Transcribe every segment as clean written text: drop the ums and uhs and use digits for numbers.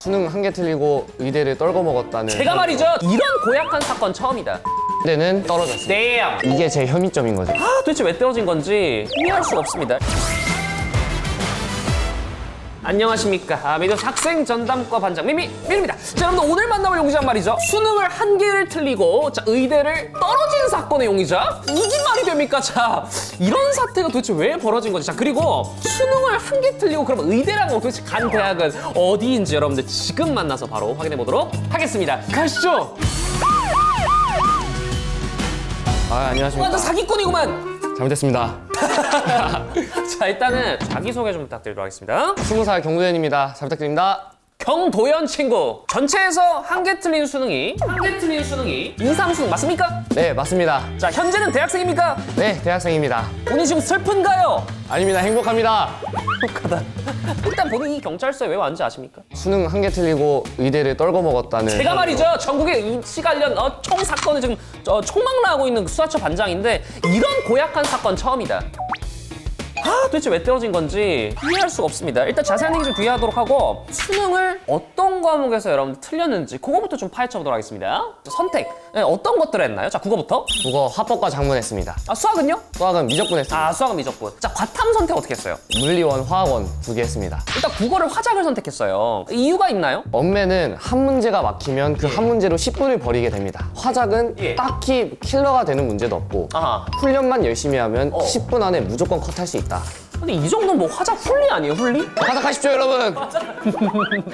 수능 한 개 틀리고 의대를 떨궈 먹었다는 제가 말이죠, 이런 고약한 사건 처음이다. 의대는 떨어졌습니다. 네. 이게 제 혐의점인 거죠. 도대체 왜 떨어진 건지 이해할 수가 없습니다. 안녕하십니까. 미디어스 학생 전담과 반장 미미입니다. 자, 여러분들 오늘 만나볼 용의자 말이죠. 수능을 한 개를 틀리고 의대를 떨어진 사건의 용의자? 이게 말이 됩니까? 자, 이런 사태가 도대체 왜 벌어진 거지? 자, 그리고 수능을 한 개 틀리고 그럼 의대랑 도대체 간 대학은 어디인지 여러분들 지금 만나서 바로 확인해 보도록 하겠습니다. 가시죠. 안녕하십니까. 완전 사기꾼이구만. 잘못했습니다. 자, 일단은 자기소개 좀 부탁드리도록 하겠습니다. 20살 경도현입니다. 잘 부탁드립니다. 경도현 친구. 전체에서 한 개 틀린 수능이 인상수능 맞습니까? 네, 맞습니다. 자, 현재는 대학생입니까? 네, 대학생입니다. 본인 지금 슬픈가요? 아닙니다. 행복합니다. 행복하다. 일단 본인이 경찰서에 왜 왔는지 아십니까? 수능 한 개 틀리고 의대를 떨궈 먹었다는 제가 말이죠, 전국의 입시 관련 총 사건을 지금 총망라하고 있는 수사처 반장인데 이런 고약한 사건 처음이다. 도대체 왜 떨어진 건지 이해할 수가 없습니다. 일단 자세한 얘기 좀 뒤에 하도록 하고 수능을 어떤 과목에서 여러분들 틀렸는지 그거부터 좀 파헤쳐 보도록 하겠습니다. 선택, 어떤 것들을 했나요? 자, 국어부터. 국어 합법과 장문했습니다. 수학은요? 수학은 미적분 했습니다. 수학은 미적분. 자, 과탐 선택 어떻게 했어요? 물리원, 화학원 두 개 했습니다. 일단 국어를 화작을 선택했어요. 이유가 있나요? 언매는 한 문제가 막히면 그 한 문제로 10분을 버리게 됩니다. 화작은 예. 딱히 킬러가 되는 문제도 없고 아하. 훈련만 열심히 하면 10분 안에 무조건 컷할 수 있다. 근데 이 정도는 뭐 화작 훌리 아니에요, 훌리? 화작하십시오, 여러분!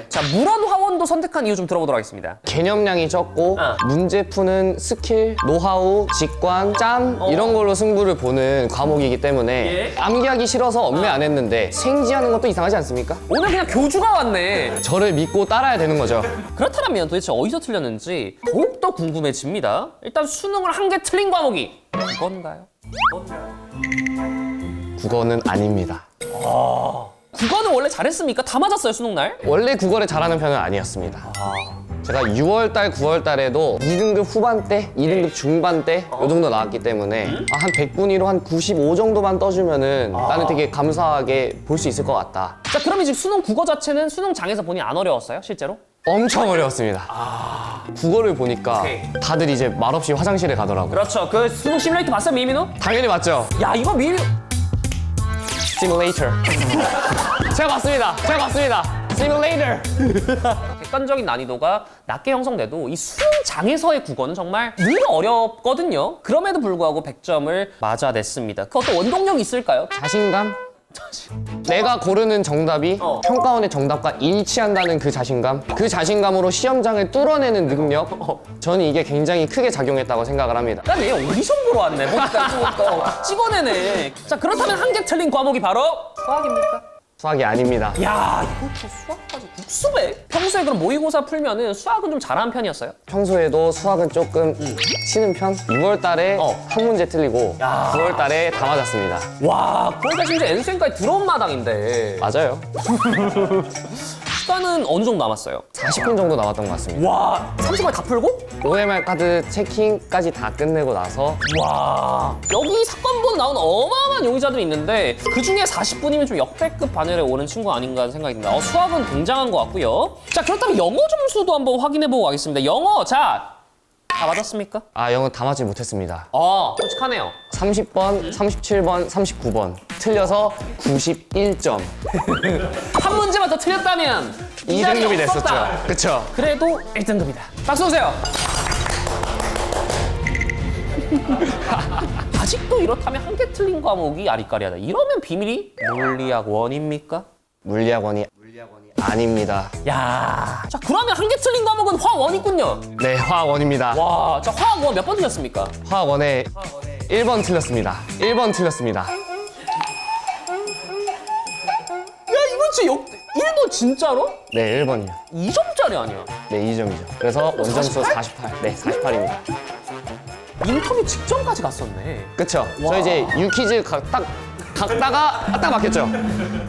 자, 물원화원도 선택한 이유 좀 들어보도록 하겠습니다. 개념량이 적고 문제 푸는 스킬, 노하우, 직관, 짬 이런 걸로 승부를 보는 과목이기 때문에 예. 암기하기 싫어서 언매 안 했는데 생지하는 것도 이상하지 않습니까? 오늘 그냥 교주가 왔네. 저를 믿고 따라야 되는 거죠. 그렇다면 도대체 어디서 틀렸는지 더욱더 궁금해집니다. 일단 수능을 한 개 틀린 과목이 국어인가요? 국어는 아닙니다. 국어는 원래 잘했습니까? 다 맞았어요, 수능날? 원래 국어를 잘하는 편은 아니었습니다. 제가 6월달, 9월달에도 2등급 후반대, 2등급 중반대 요 정도 나왔기 때문에 한 100분위로 한 95 정도만 떠주면은 나는 되게 감사하게 볼 수 있을 것 같다. 자, 그럼 이제 수능 국어 자체는 수능장에서 보니 안 어려웠어요, 실제로? 엄청 어려웠습니다. 국어를 보니까 오케이. 다들 이제 말없이 화장실에 가더라고요. 그렇죠. 그 수능 시뮬레이터 봤어요, 미민우? 당연히 맞죠? 야, 이거 시뮬레이터. 제가 봤습니다. 시뮬레이터. 객관적인 난이도가 낮게 형성돼도 이 수능장에서의 국어는 정말 늘 어렵거든요. 그럼에도 불구하고 100점을 맞아냈습니다. 그것도 원동력이 있을까요? 자신감? 내가 고르는 정답이 평가원의 정답과 일치한다는 그 자신감, 그 자신감으로 시험장을 뚫어내는 능력, 저는 이게 굉장히 크게 작용했다고 생각을 합니다. 난 얘 오디션 보러 왔네. 보니까 찍어내네. 자, 그렇다면 한 개 틀린 과목이 바로 수학입니까? 수학이 아닙니다. 야, 이것도 수학까지 국수배? 평소에 그럼 모의고사 풀면은 수학은 좀 잘하는 편이었어요? 평소에도 수학은 조금 치는 편? 6월 달에 한 문제 틀리고 야. 9월 달에 다 맞았습니다. 와, 그러니까 심지어 N수행까지 들어온 마당인데 맞아요. 시간은 어느 정도 남았어요? 40분 정도 남았던 것 같습니다. 와, 30분 다 풀고? OMR 카드 체킹까지 다 끝내고 나서 와, 여기 사건본 나온 어마어마한 용의자들이 있는데 그 중에 40분이면 좀 역대급 반열에 오른 친구 아닌가 하는 생각이 듭니다. 수학은 굉장한 것 같고요. 자, 그렇다면 영어 점수도 한번 확인해보고 가겠습니다. 영어, 자, 다 맞았습니까? 영어 다 맞지 못했습니다. 솔직하네요. 30번, 37번, 39번 틀려서 91점. 한 문제만 더 틀렸다면 이 자리에 2등급이 됐었죠. 없었다. 그쵸? 그래도 1등급이다. 박수 주세요. 아직도 이렇다면 한 개 틀린 과목이 아리까리하다. 이러면 비밀이 물리학 원입니까? 물리학원이 아닙니다. 야, 자, 그러면 한 개 틀린 과목은 화원이군요. 네, 화학원입니다. 와, 자, 화학원 몇 번 틀렸습니까? 화학원에 1번 틀렸습니다. 1번 틀렸습니다. 야, 이거 진짜 1번 진짜로? 네, 1번이요. 2점짜리 아니야? 네, 2점이죠. 그래서 원점수 48. 네, 48입니다. 인터뷰 직전까지 갔었네. 그쵸? 저 이제 유퀴즈 딱 갔다가 딱 막혔죠?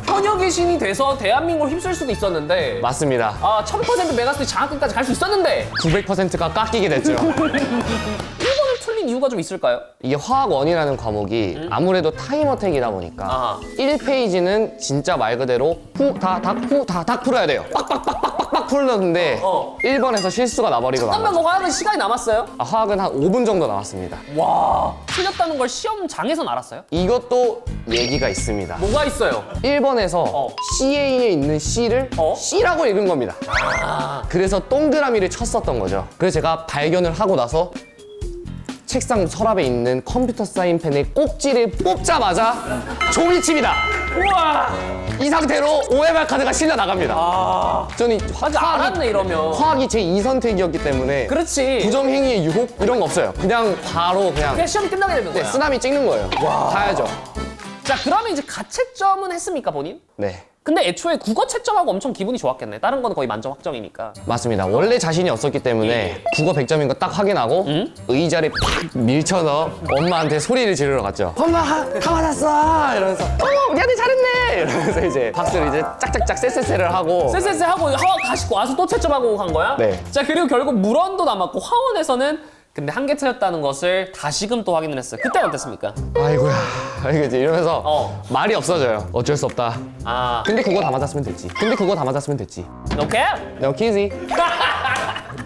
현역의 신이 돼서 대한민국을 휩쓸 수도 있었는데 맞습니다. 1000% 메가스터디 장학금까지 갈 수 있었는데 900%가 깎이게 됐죠. 1번을 틀린 이유가 좀 있을까요? 이게 화학원이라는 과목이 아무래도 타임어택이다 보니까 1페이지는 진짜 말 그대로 후다닥 풀어야 돼요. 빡빡빡빡빡빡 막 풀었는데 어. 1번에서 실수가 나버리고 잠깐만, 나가죠. 너 화학은 시간이 남았어요? 화학은 한 5분 정도 남았습니다. 와, 틀렸다는 걸 시험장에서는 알았어요? 이것도 얘기가 있습니다. 뭐가 있어요? 1번에서 CA에 있는 C를 C라고 읽은 겁니다. 그래서 동그라미를 쳤었던 거죠. 그래서 제가 발견을 하고 나서 책상 서랍에 있는 컴퓨터 사인펜의 꼭지를 뽑자마자 종이칩니다. 우와! 이 상태로 OMR 카드가 실려 나갑니다. 저는 아직 알았네, 이러면. 화학이 제 2선택이었기 때문에 그렇지. 부정행위의 유혹 이런 거 없어요. 그냥 바로 그냥 그냥 시험이 끝나게 되는 거야. 쓰나미 찍는 거예요. 가야죠. 자, 그러면 이제 가채점은 했습니까, 본인? 네. 근데 애초에 국어 채점하고 엄청 기분이 좋았겠네. 다른 건 거의 만점 확정이니까. 맞습니다. 원래 자신이 없었기 때문에 국어 100점인 거 딱 확인하고 의자를 팍 밀쳐서 엄마한테 소리를 지르러 갔죠. 엄마 다 맞았어! 이러면서 우리한테 잘했네! 이러면서 이제 박수를 이제 짝짝짝 쎄쎄쎄를 하고 쎄쎄쎄 하고 화원 다시 와서 또 채점하고 간 거야? 네. 자, 그리고 결국 물원도 남았고 화원에서는 근데 한 개 틀렸다는 것을 다시금 또 확인을 했어요. 그때는 어땠습니까? 아이고야 이제 이러면서 말이 말이 없어져요. 어쩔 수 없다. 아, 근데 그거 다 맞았으면 됐지. 근데 그거 다 맞았으면 됐지. 오케이? No kidding.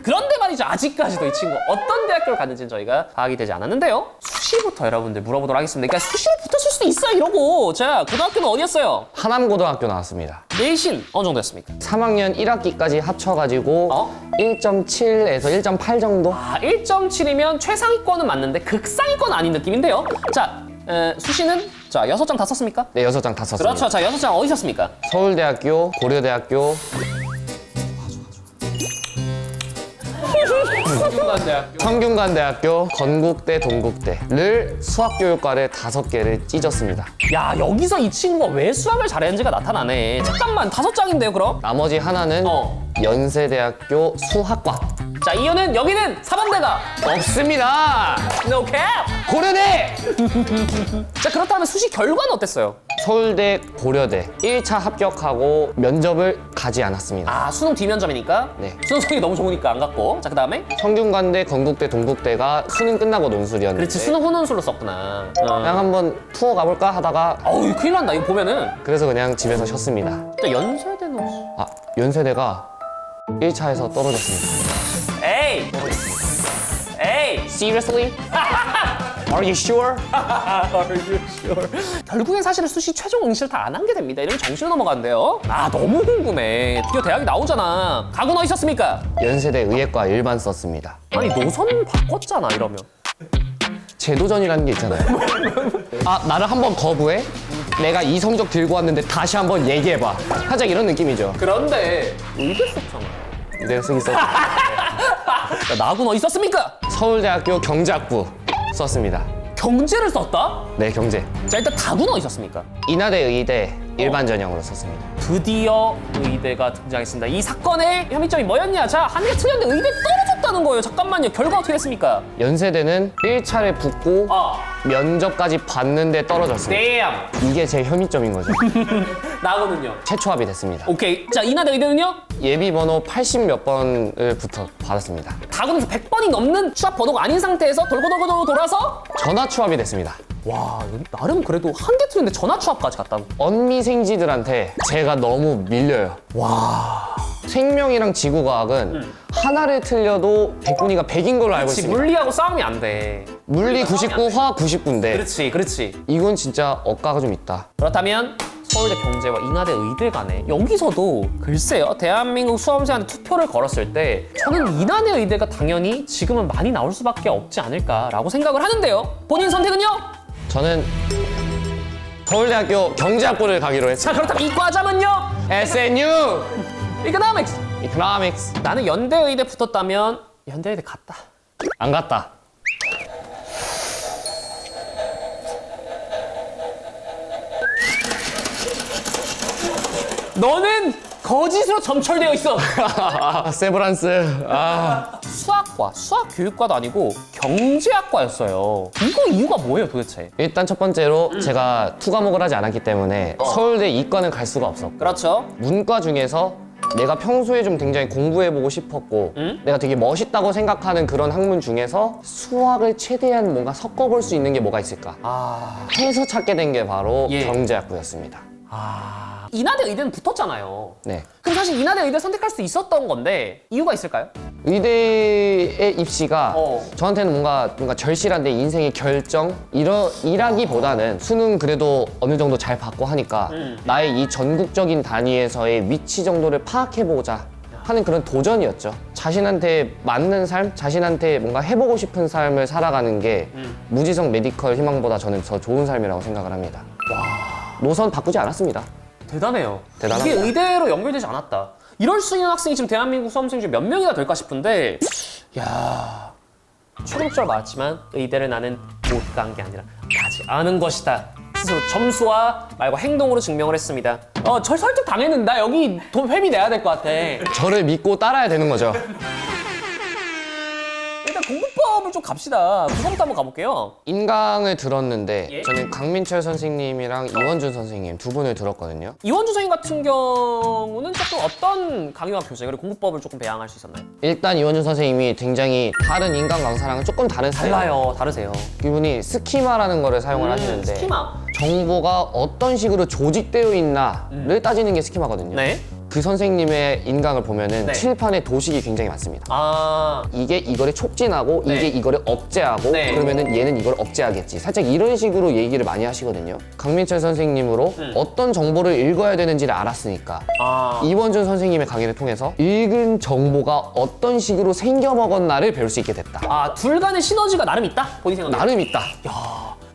그런데 말이죠. 아직까지도 이 친구 어떤 대학교를 갔는지는 저희가 파악이 되지 않았는데요. 수시부터 여러분들 물어보도록 하겠습니다. 그러니까 수시를 붙었을 수도 있어 이러고. 자, 고등학교는 어디였어요? 하남고등학교 나왔습니다. 내신 어느 정도였습니까? 3학년 1학기까지 합쳐가지고 1.7에서 1.8 정도? 아, 1.7이면 최상위권은 맞는데 극상위권 아닌 느낌인데요. 자, 수시는 자 6장 다 썼습니까? 네, 6장 다 썼습니다. 그렇죠. 자, 6장 어디 썼습니까? 서울대학교, 고려대학교, 성균관대학교, 건국대, 동국대를 수학교육과를 5개를 찢었습니다. 야, 여기서 이 친구가 왜 수학을 잘했는지가 나타나네. 잠깐만, 5장인데요, 그럼? 나머지 하나는 연세대학교 수학과. 자, 이유는 여기는 사범대가 없습니다. No cap! 고려대! 자, 그렇다면 수시 결과는 어땠어요? 서울대, 고려대 1차 합격하고 면접을 가지 않았습니다. 아, 수능 뒤면접이니까? 네. 수능 성적이 너무 좋으니까 안 갔고. 자, 그 다음에? 성균관대, 건국대, 동국대가 수능 끝나고 논술이었는데 그렇지, 수능 후논술로 썼구나. 그냥 한번 투어 가볼까 하다가 어우, 큰일 난다. 이거 보면은. 그래서 그냥 집에서 쉬었습니다. 자, 연세대는. 아, 연세대가 1차에서 떨어졌습니다. 에이! 에이! Seriously? Are you sure? 결국엔 사실은 수시 최종 응시를 다 안 한 게 됩니다. 이러면 정신을 넘어가는데요. 아, 너무 궁금해. 드디어 대학이 나오잖아. 각은 어디 있었습니까? 연세대 의예과 일반 썼습니다. 아니, 노선 바꿨잖아, 이러면. 제도전이라는 게 있잖아요. 아, 나를 한번 거부해? 내가 이 성적 들고 왔는데 다시 한번 얘기해봐. 살짝 이런 느낌이죠. 그런데 의대 썼잖아. 내가 쓰기 썼 자, 낙은 어디 썼습니까? 서울대학교 경제학부 썼습니다. 경제를 썼다? 네, 경제. 자, 일단 다군 어디 썼습니까? 인하대 의대 일반 전형으로 썼습니다. 드디어 의대가 등장했습니다. 이 사건의 혐의점이 뭐였냐? 자, 한 개 틀렸는데 의대 떨어졌다는 거예요. 잠깐만요. 결과 어떻게 됐습니까? 연세대는 1차를 붙고 면접까지 봤는데 떨어졌습니다. damn. 이게 제 혐의점인 거죠. 낙은은요? 최초 합이 됐습니다. 오케이. 자, 인하대 의대는요? 예비 번호 80 몇 번을 붙어 받았습니다. 다군에서 100번이 넘는 수학 번호가 아닌 상태에서 돌고 돌아서 전화 추합이 됐습니다. 와, 나름 그래도 한 개 틀렸는데 전화 추합까지 갔다고. 언미생지들한테 제가 너무 밀려요. 와. 생명이랑 지구과학은 하나를 틀려도 백분위가 100인 걸로 알고 그렇지, 있습니다. 물리하고 싸움이 안 돼. 물리 99, 화학 99인데 그렇지, 그렇지. 이건 진짜 억가가 좀 있다. 그렇다면 서울대 경제와 인하대 의대 간에 여기서도 글쎄요, 대한민국 수험생한테 투표를 걸었을 때 저는 인하대 의대가 당연히 지금은 많이 나올 수밖에 없지 않을까라고 생각을 하는데요. 본인 선택은요? 저는 서울대학교 경제학부를 가기로 자, 했습니다. 그렇다면 이과점은요? SNU! 이코노믹스. Economics. 나는 연대의대 붙었다면 연대의대 갔다. 안 갔다. 너는 거짓으로 점철되어 있어. 세브란스. 수학과, 수학교육과도 아니고 경제학과였어요. 이거 이유가 뭐예요 도대체? 일단 첫 번째로 제가 투 과목을 하지 않았기 때문에 서울대 이과는 갈 수가 없었고 그렇죠. 문과 중에서 내가 평소에 좀 굉장히 공부해보고 싶었고 내가 되게 멋있다고 생각하는 그런 학문 중에서 수학을 최대한 뭔가 섞어볼 수 있는 게 뭐가 있을까 해서 찾게 된 게 바로 예. 경제학부였습니다. 인하대 의대는 붙었잖아요. 네. 그럼 사실 인하대 의대 선택할 수 있었던 건데 이유가 있을까요? 의대의 입시가 어. 저한테는 뭔가 절실한데 인생의 결정 이라기보다는 수능 그래도 어느 정도 잘 받고 하니까 나의 이 전국적인 단위에서의 위치 정도를 파악해보자 하는 그런 도전이었죠. 자신한테 맞는 삶, 자신한테 뭔가 해보고 싶은 삶을 살아가는 게 무지성 메디컬 희망보다 저는 더 좋은 삶이라고 생각을 합니다. 노선 바꾸지 않았습니다. 대단해요. 대단합니다. 이게 의대로 연결되지 않았다. 이럴 수 있는 학생이 지금 대한민국 수험생 중에 몇 명이나 될까 싶은데 야 초등학교 맞았지만 의대를 나는 못 간 게 아니라 가지 않은 것이다. 스스로 점수와 말과 행동으로 증명을 했습니다. 저 설득 당했는데 나 여기 돈 회비 내야 될 것 같아. 저를 믿고 따라야 되는 거죠. 일단 공부법을 좀 갑시다. 그거부터 한번 가볼게요. 인강을 들었는데 예? 저는 강민철 선생님이랑 이원준 선생님 두 분을 들었거든요. 이원주 선생님 같은 경우는 조금 어떤 강의와 교재 그리고 공부법을 조금 배양할 수 있었나요? 일단 이원준 선생님이 굉장히 다른 인강 강사랑은 조금 다른 스타일. 달라요. 다르세요. 이분이 스키마라는 거를 사용을 하시는데 스키마. 정보가 어떤 식으로 조직되어 있나를 따지는 게 스키마거든요. 네. 그 선생님의 인강을 보면은 네. 칠판에 도식이 굉장히 많습니다. 아. 이게 이거를 촉진하고 네. 이게 이거를 억제하고 네. 그러면은 얘는 이걸 억제하겠지. 살짝 이런 식으로 얘기를 많이 하시거든요. 강민철 선생님으로 어떤 정보를 읽어야 되는지를 알았으니까 아. 이원준 선생님의 강의를 통해서 읽은 정보가 어떤 식으로 생겨먹었나를 배울 수 있게 됐다. 아, 둘 간의 시너지가 나름 있다? 본인 생각에? 나름 있다.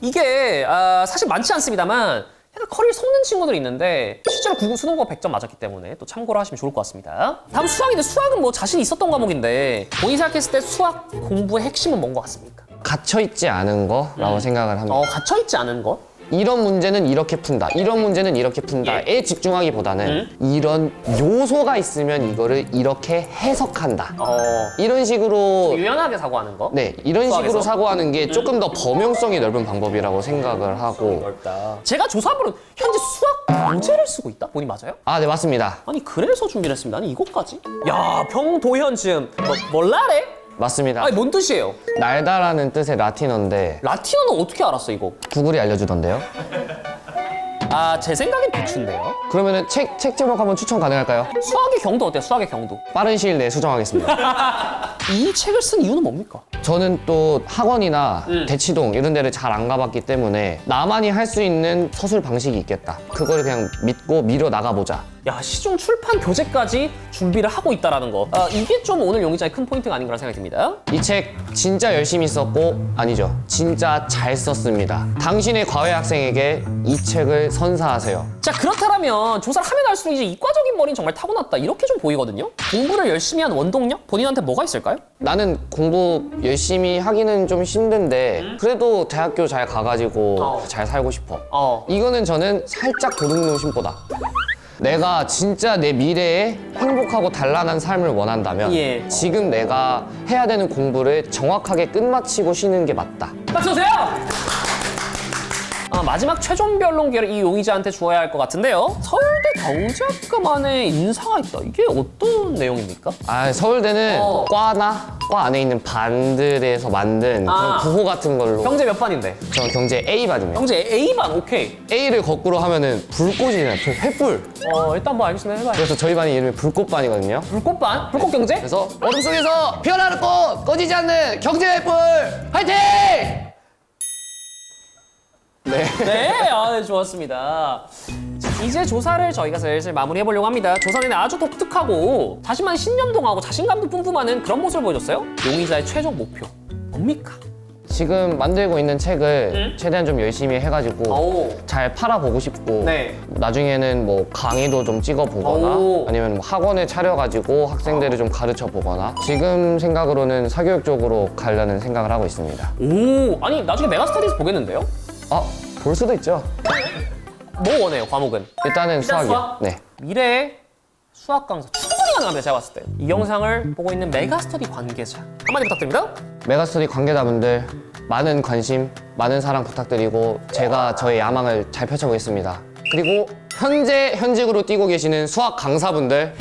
이게 사실 많지 않습니다만 약간 커리를 섞는 친구들이 있는데 실제로 수능과 100점 맞았기 때문에 또 참고를 하시면 좋을 것 같습니다. 다음 수학인데 수학은 뭐 자신 있었던 과목인데 본인이 생각했을 때 수학 공부의 핵심은 뭔 것 같습니까? 갇혀있지 않은 거라고 생각을 합니다. 갇혀있지 않은 거? 이런 문제는 이렇게 푼다. 이런 문제는 이렇게 푼다에 집중하기보다는 이런 요소가 있으면 이거를 이렇게 해석한다. 이런 식으로 유연하게 사고하는 거? 네, 이런 수학에서? 식으로 사고하는 게 조금 더 범용성이 넓은 방법이라고 생각을 하고 넓다. 제가 조사하기로는 현재 수학 교재를 쓰고 있다? 본인 맞아요? 아, 네, 맞습니다. 아니 그래서 준비를 했습니다. 아니 이것까지? 야 병도현 지금 뭘라래? 맞습니다. 아니 뭔 뜻이에요? 날다라는 뜻의 라틴어인데 라틴어는 어떻게 알았어 이거? 구글이 알려주던데요. 아 제 생각엔 비추인데요. 그러면은 책 제목 한번 추천 가능할까요? 수학의 경도 어때요? 수학의 경도. 빠른 시일 내에 수정하겠습니다. 이 책을 쓴 이유는 뭡니까? 저는 또 학원이나 대치동 이런 데를 잘 안 가봤기 때문에 나만이 할 수 있는 서술 방식이 있겠다. 그거를 그냥 믿고 밀어 나가보자. 야 시중 출판 교재까지 준비를 하고 있다라는 거. 이게 좀 오늘 용의자의 큰 포인트가 아닌가라는 생각이 듭니다. 이 책 진짜 열심히 썼고 아니죠. 진짜 잘 썼습니다. 당신의 과외 학생에게 이 책을 선사하세요. 자 그렇다면 조사를 하면 할수록 이제 이과적인 머리는 정말 타고났다 이렇게 좀 보이거든요. 공부를 열심히 한 원동력? 본인한테 뭐가 있을까요? 나는 공부 열심히 하기는 좀 힘든데 그래도 대학교 잘 가가지고 잘 살고 싶어. 이거는 저는 살짝 도둑놈심보다 내가 진짜 내 미래에 행복하고 단란한 삶을 원한다면 예. 지금 내가 해야 되는 공부를 정확하게 끝마치고 쉬는 게 맞다. 박수 주세요! 마지막 최종 변론기를 이 용의자한테 주어야 할 것 같은데요. 서울대 경제학과만의 인사가 있다. 이게 어떤 내용입니까? 아, 서울대는 과나 과 안에 있는 반들에서 만든 그런 구호 같은 걸로 경제 몇 반인데? 저는 경제 A반입니다. 경제 A반, 오케이. A를 거꾸로 하면은 불꽃이잖아요. 횃불. 일단 뭐 알겠습니다. 해봐요. 그래서 저희 반이 이름이 불꽃반이거든요. 불꽃반? 불꽃 경제? 그래서 어둠 속에서 피어나는 꽃, 꺼지지 않는 경제 횃불, 화이팅! 네. 네, 좋았습니다. 자, 이제 조사를 저희가 슬슬 마무리해보려고 합니다. 조사 내내 아주 독특하고 자신만의 신념동하고 자신감도 뿜뿜하는 그런 모습을 보여줬어요. 용의자의 최종 목표, 뭡니까? 지금 만들고 있는 책을 최대한 좀 열심히 해가지고 잘 팔아보고 싶고 네. 나중에는 뭐 강의도 좀 찍어보거나 아니면 뭐 학원을 차려가지고 학생들을 좀 가르쳐보거나 지금 생각으로는 사교육 쪽으로 가려는 생각을 하고 있습니다. 아니 나중에 메가스터디에서 보겠는데요? 볼 수도 있죠. 뭐 원해요, 과목은? 일단은 수학이요. 수학? 네. 미래의 수학 강사 충분히 가능합니다, 제가 봤을 때. 이 영상을 보고 있는 메가스터디 관계자 한마디 부탁드립니다. 메가스터디 관계자분들 많은 관심, 많은 사랑 부탁드리고 제가 저의 야망을 잘 펼쳐보겠습니다. 그리고 현직으로 뛰고 계시는 수학 강사분들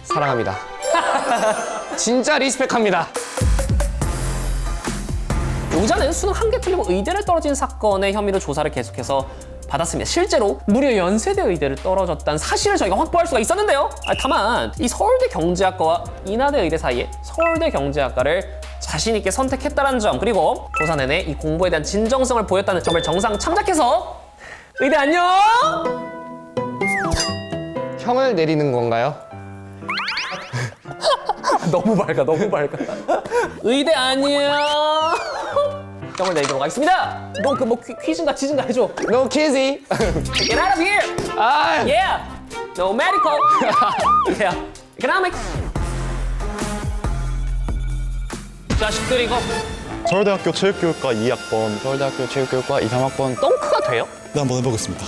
사랑합니다. 진짜 리스펙합니다. 용의자는 수능 한 개 틀리고 의대를 떨어진 사건의 혐의로 조사를 계속해서 받았습니다. 실제로 무려 연세대 의대를 떨어졌다는 사실을 저희가 확보할 수가 있었는데요. 다만 이 서울대 경제학과와 인하대 의대 사이에 서울대 경제학과를 자신 있게 선택했다는 점, 그리고 조사 내내 이 공부에 대한 진정성을 보였다는 점을 정상 참작해서 의대 안녕! 형을 내리는 건가요? 너무 밝아, 너무 밝아. 의대 안녕! 형을 내리도록 하겠습니다. 너 그 뭐 퀴즈인가 치즈인가 해줘. No kizzy. Get out of here! 아, Yeah! No medical! Yeah. Economics! 자식들 이거 서울대학교 체육교육과 2학번 서울대학교 체육교육과 2, 3학번 덩크가 돼요? 네, 한번 해보겠습니다.